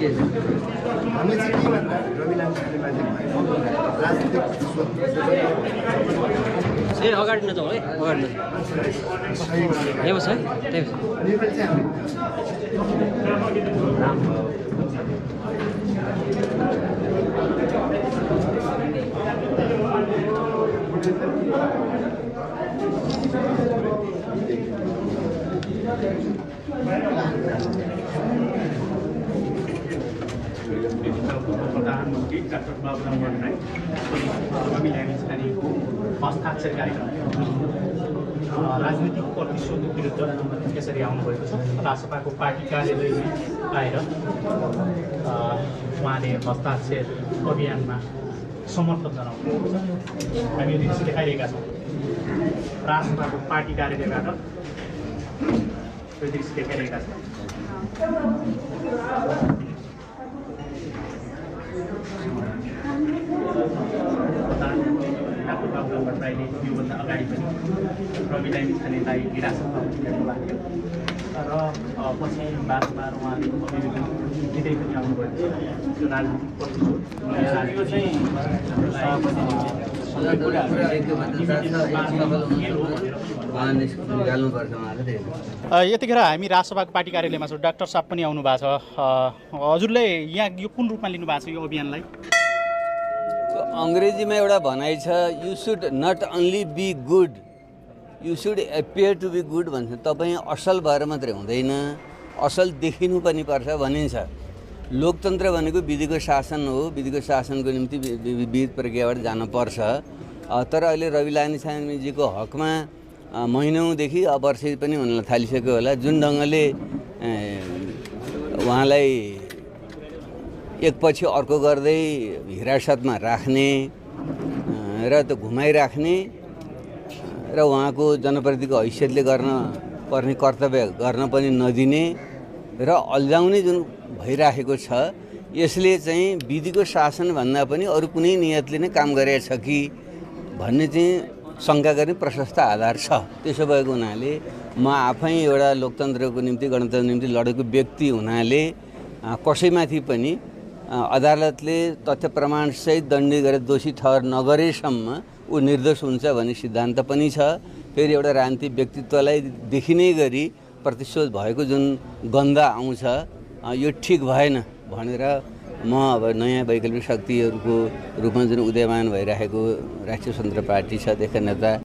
के छ? हामी चाहिँ के भन्दा रवि लामिछानेमाथि भएको राजनीतिक ए अगाडि नजाउँ है, अगाडि नजाउँ। सहयोग गरेर यहाँ बस है, त्यही बस। निर्णय चाहिँ हामी प्रधानमन्त्री डाक्टर बाबुराम भट्टराई रवि लामिछानेको हस्ताक्षर कार्यक्रम राजनीतिक प्रतिशोधको विरुद्ध यसरी आउनुभएको छ। रासपाको पार्टी कार्यालयमा आएर उहाँले हस्ताक्षर अभियानमा समर्थन जनाउनुभएको छ। हामी यो दृश्य देखाइरहेका छौँ। रासपाको पार्टी कार्यालयबाट यो दृश्य देखाइरहेका छौँ। डाक्टर बाबुराम भट्टराईले योभन्दा अगाडि पनि रवि लामिछानेलाई हिरासतमा लिनुभएको थियो र पछि बादमा उहाँले अभियोजन दिँदै पनि आउनुभएको थियो। त्यो राजनीतिक प्रतिशोध यतिखेर हामी राजसभाको पार्टी कार्यालयमा छौँ। डाक्टर साहब पनि आउनु भएको छ। हजुरले यहाँ यो कुन रूपमा लिनु भएको छ यो अभियानलाई? अङ्ग्रेजीमा एउटा भनाइ छ, you should not only be good, you should appear to be good भन्छ। तपाईँ असल भएर मात्रै हुँदैन, असल देखिनु पनि पर्छ भनिन्छ। लोकतन्त्र भनेको विधिको शासन हो, विधिको शासनको निम्ति विविध प्रक्रियाबाट जानुपर्छ। तर अहिले रवि लामिछानेजीको हकमा महिनौँदेखि वर्षै पनि हुन थालिसक्यो होला, जुन ढङ्गले उहाँलाई एकपछि अर्को गर्दै हिरासतमा राख्ने र त घुमाइराख्ने र उहाँको जनप्रतिको हैसियतले गर्न पर्ने कर्तव्य गर्न पनि नदिने र अल्झाउने जुन भइराखेको छ, यसले चाहिँ विधिको शासनभन्दा पनि अरू कुनै नियतले नै काम गरेछ कि भन्ने चाहिँ शङ्का गर्ने प्रशस्त आधार छ। त्यसो भएको हुनाले म आफै एउटा लोकतन्त्रको निम्ति गणतन्त्रको निम्ति लडेको व्यक्ति हुनाले कसैमाथि पनि अदालतले तथ्य प्रमाणसहित दण्डित गरेर दोषी ठहर नगरेसम्म ऊ निर्दोष हुन्छ भन्ने सिद्धान्त पनि छ। फेरि एउटा राजनीतिक व्यक्तित्वलाई देखिने गरी प्रतिशोध भएको जुन गन्ध आउँछ, यो ठिक भएन भनेर म अब नयाँ वैकल्पिक शक्तिहरूको रूपमा जुन उदयमान भइरहेको राष्ट्रिय स्वतन्त्र पार्टी छ, त्यसका नेता